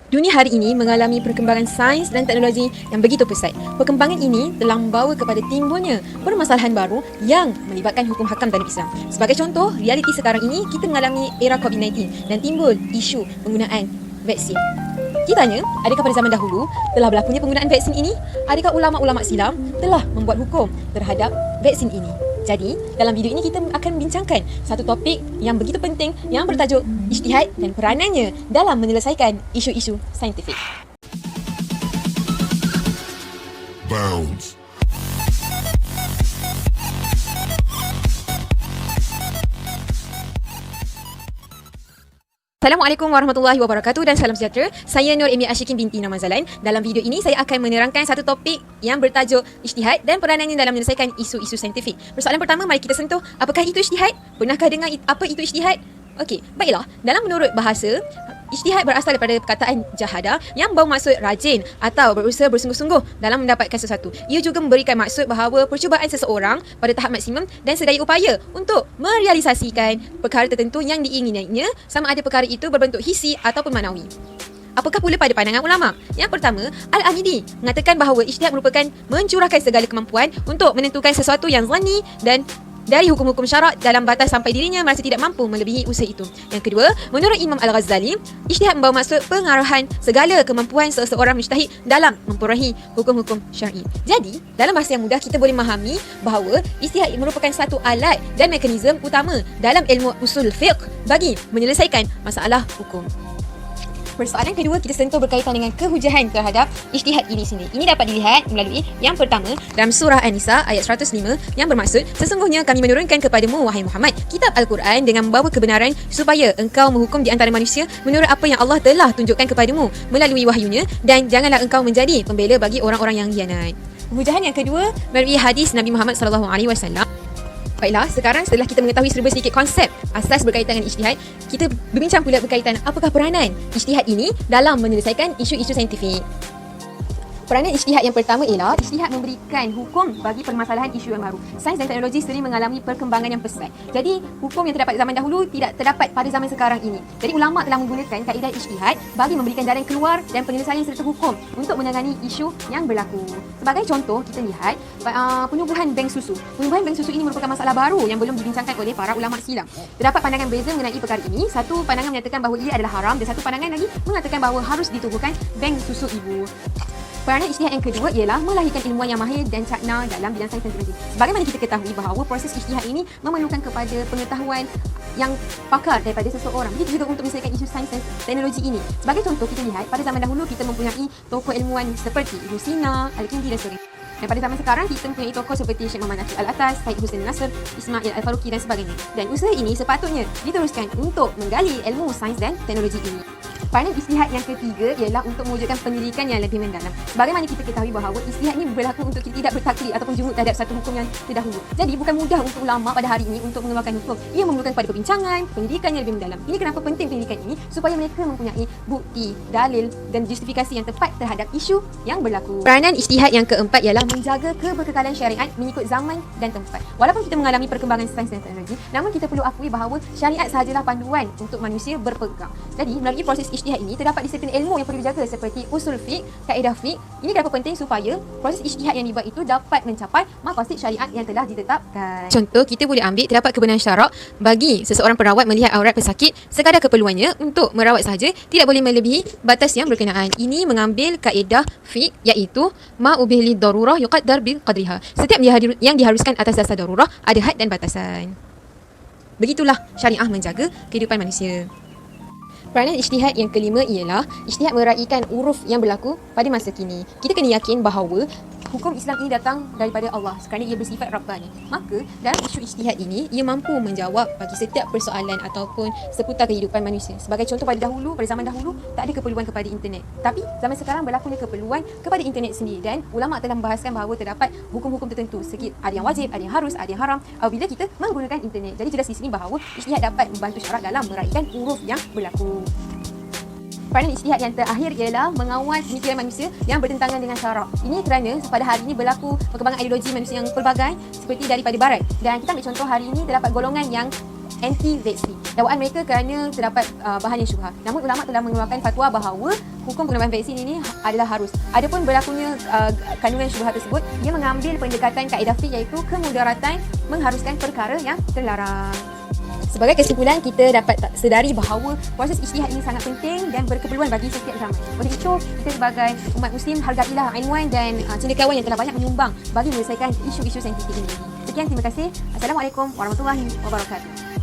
Dunia hari ini mengalami perkembangan sains dan teknologi yang begitu pesat. Perkembangan ini telah membawa kepada timbulnya permasalahan baru yang melibatkan hukum hakam dalam Islam. Sebagai contoh, realiti sekarang ini kita mengalami era COVID-19 dan timbul isu penggunaan vaksin. Kita tanya, adakah pada zaman dahulu telah berlakunya penggunaan vaksin ini? Adakah ulama-ulama silam telah membuat hukum terhadap vaksin ini? Jadi, dalam video ini kita akan membincangkan satu topik yang begitu penting yang bertajuk ijtihad dan peranannya dalam menyelesaikan isu-isu saintifik. Bounds. Assalamualaikum warahmatullahi wabarakatuh dan salam sejahtera. Saya Nur Amy Ashikin binti Nama Zalan. Dalam video ini saya akan menerangkan satu topik yang bertajuk ijtihad dan peranannya dalam menyelesaikan isu-isu saintifik. Persoalan pertama, mari kita sentuh, apakah itu ijtihad? Pernahkah dengar apa itu ijtihad? Okey, baiklah. Dalam menurut bahasa, ijtihad berasal daripada perkataan jahada yang bermaksud rajin atau berusaha bersungguh-sungguh dalam mendapatkan sesuatu. Ia juga memberikan maksud bahawa percubaan seseorang pada tahap maksimum dan sedaya upaya untuk merealisasikan perkara tertentu yang diingininya, sama ada perkara itu berbentuk hisi ataupun maknawi. Apakah pula pada pandangan ulama? Yang pertama, Al-Amidi mengatakan bahawa ijtihad merupakan mencurahkan segala kemampuan untuk menentukan sesuatu yang zanni dan dari hukum-hukum syarak dalam batas sampai dirinya merasa tidak mampu melebihi usaha itu. Yang kedua, menurut Imam Al-Ghazali, ijtihad membawa maksud pengarahan segala kemampuan seseorang mujtahid dalam memperorahi hukum-hukum syar'i. Jadi, dalam bahasa yang mudah kita boleh memahami bahawa ijtihad merupakan satu alat dan mekanisme utama dalam ilmu usul fiqh bagi menyelesaikan masalah hukum. Persoalan kedua kita sentuh berkaitan dengan kehujahan terhadap ijtihad ini sendiri. Ini dapat dilihat melalui yang pertama dalam surah An-Nisa ayat 105 yang bermaksud, sesungguhnya kami menurunkan kepadamu wahai Muhammad kitab Al-Quran dengan membawa kebenaran supaya engkau menghukum di antara manusia menurut apa yang Allah telah tunjukkan kepadamu melalui wahyunya, dan janganlah engkau menjadi pembela bagi orang-orang yang hianat. Kehujahan yang kedua melalui hadis Nabi Muhammad SAW. Baiklah, sekarang setelah kita mengetahui serba sedikit konsep asas berkaitan dengan ijtihad, kita berbincang pula berkaitan apakah peranan ijtihad ini dalam menyelesaikan isu-isu saintifik. Peranan ijtihad yang pertama ialah ijtihad memberikan hukum bagi permasalahan isu yang baru. Sains dan teknologi sering mengalami perkembangan yang pesat. Jadi, hukum yang terdapat zaman dahulu tidak terdapat pada zaman sekarang ini. Jadi, ulama telah menggunakan kaedah ijtihad bagi memberikan jalan keluar dan penyelesaian serta hukum untuk menangani isu yang berlaku. Sebagai contoh, kita lihat penubuhan bank susu. Penubuhan bank susu ini merupakan masalah baru yang belum dibincangkan oleh para ulama silam. Terdapat pandangan beza mengenai perkara ini. Satu pandangan menyatakan bahawa ia adalah haram dan satu pandangan lagi mengatakan bahawa harus ditubuhkan bank susu ibu. Peranan ijtihad yang kedua ialah melahirkan ilmuwan yang mahir dan cakna dalam bidang sains dan teknologi. Sebagaimana kita ketahui bahawa proses ijtihad ini memerlukan kepada pengetahuan yang pakar daripada seseorang. Begitu juga untuk menyelesaikan isu sains dan teknologi ini. Sebagai contoh, kita lihat pada zaman dahulu kita mempunyai tokoh ilmuwan seperti Ibn Sina, Al-Kindi dan sebagainya. Dan pada zaman sekarang kita mempunyai tokoh seperti Syekh Muhammad Naqi Al-Atas, Syed Hussein Nasr, Ismail Al-Faruqi dan sebagainya. Dan usaha ini sepatutnya diteruskan untuk menggali ilmu sains dan teknologi ini. Peranan ijtihad yang ketiga ialah untuk mewujudkan penyelidikan yang lebih mendalam. Sebagaimana kita ketahui bahawa ijtihad ini berlaku untuk kita tidak bertaklid ataupun jumud terhadap satu hukum yang terdahulu. Jadi bukan mudah untuk ulama pada hari ini untuk mengeluarkan hukum. Ia memerlukan pada perbincangan, pendidikan yang lebih mendalam. Ini kenapa penting pendidikan ini, supaya mereka mempunyai bukti, dalil dan justifikasi yang tepat terhadap isu yang berlaku. Peranan ijtihad yang keempat ialah menjaga keberkekalan syariat mengikut zaman dan tempat. Walaupun kita mengalami perkembangan sains dan teknologi, namun kita perlu akui bahawa syariat sahajalah panduan untuk manusia berpegang. Jadi melalui proses ijtihad ini terdapat disiplin ilmu yang perlu dijaga seperti usul fiqh, kaedah fiqh. Ini kenapa penting supaya proses ijtihad yang dibuat itu dapat mencapai maqasid syariat yang telah ditetapkan. Contoh, kita boleh ambil terdapat kebenaran syarak bagi seseorang perawat melihat aurat pesakit sekadar keperluannya untuk merawat sahaja, tidak boleh melebihi batas yang berkenaan. Ini mengambil kaedah fiqh iaitu ma ubih li darurah yuqaddar bi qadriha. Setiap yang diharuskan atas dasar darurah ada had dan batasan. Begitulah syariah menjaga kehidupan manusia. Peranan ijtihad yang kelima ialah ijtihad meraikan uruf yang berlaku pada masa kini. Kita kena yakin bahawa hukum Islam ini datang daripada Allah kerana ia bersifat Rabbani. Maka dalam isu ijtihad ini, ia mampu menjawab bagi setiap persoalan ataupun seputar kehidupan manusia. Sebagai contoh, pada zaman dahulu tak ada keperluan kepada internet. Tapi zaman sekarang berlakunya keperluan kepada internet sendiri, dan ulama telah membahaskan bahawa terdapat hukum-hukum tertentu. Ada yang wajib, ada yang harus, ada yang haram apabila kita menggunakan internet. Jadi jelas di sini bahawa ijtihad dapat membantu syarak dalam meraikan uruf yang berlaku. Peranan ijtihad yang terakhir ialah mengawal pemikiran manusia yang bertentangan dengan syarak. Ini kerana pada hari ini berlaku perkembangan ideologi manusia yang pelbagai seperti daripada barat. Dan kita ambil contoh hari ini terdapat golongan yang anti-vaksin. Dakwaan mereka kerana terdapat bahan yang syubhah. Namun ulama telah mengeluarkan fatwa bahawa hukum pengenalan vaksin ini adalah harus. Adapun berlakunya kandungan syubhat tersebut, ia mengambil pendekatan kaedah fiqh iaitu kemudaratan mengharuskan perkara yang terlarang. Sebagai kesimpulan, kita dapat sedari bahawa proses ijtihad ini sangat penting dan berkeperluan bagi setiap zaman. Oleh itu, kita sebagai umat Muslim hargailah ilmuwan dan cendekiawan yang telah banyak menyumbang bagi menyelesaikan isu-isu saintifik ini. Sekian, terima kasih. Assalamualaikum warahmatullahi wabarakatuh.